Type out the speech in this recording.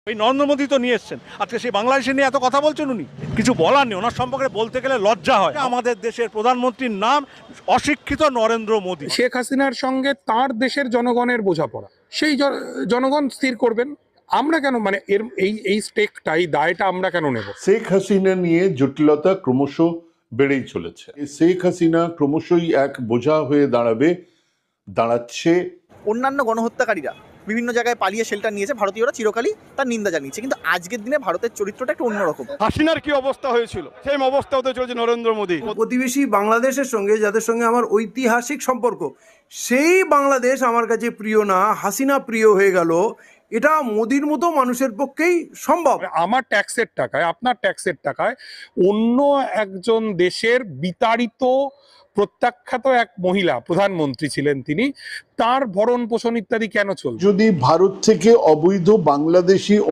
ওই নরেন্দ্র মোদী তো নিয়ে এসছেন, আজকে সেই বাংলাদেশে নিয়ে এত কথা বলছেন উনি, কিছু বলার নেই ওনার সম্পর্কে বলতে গেলে লজ্জা হয়। আমাদের দেশের প্রধানমন্ত্রীর নাম অশিক্ষিত নরেন্দ্র মোদী। শেখ হাসিনার সঙ্গে তার দেশের জনগণের বোঝাপড়া, সেই জনগণ স্থির করবেন। আমরা কেন মানে এর এই স্টেকটা, এই দায়টা আমরা কেন নেব? শেখ হাসিনা নিয়ে জটিলতা ক্রমশ বেড়েই চলেছে। শেখ হাসিনা ক্রমশই এক বোঝা হয়ে দাঁড়াচ্ছে। অন্যান্য গণহত্যাকারীরা বিভিন্ন জায়গায় পালিয়ে শেল্টার নিয়েছে, ভারতীয়রা চিরকালই তার নিন্দা জানিয়েছে, কিন্তু আজকের দিনে ভারতের চরিত্রটা একটু অন্যরকম। হাসিনার কি অবস্থা হয়েছিল, সেম অবস্থা হতে চলেছে নরেন্দ্র মোদী। প্রতিবেশী বাংলাদেশের সঙ্গে, যাদের সঙ্গে আমার ঐতিহাসিক সম্পর্ক, সেই বাংলাদেশ আমার কাছে প্রিয় না, হাসিনা প্রিয় হয়ে গেল, এটা মোদির মতো মানুষের পক্ষেই সম্ভব। আমার ট্যাক্সের টাকায়, আপনার ট্যাক্সের টাকায় অন্য একজন দেশের বিতাড়িত প্রত্যাখ্যাত এক মহিলা প্রধানমন্ত্রী ছিলেন, তিনি, তার ভরণ পোষণ ইত্যাদি কেন চলবে? যদি ভারত থেকে অবৈধ বাংলাদেশি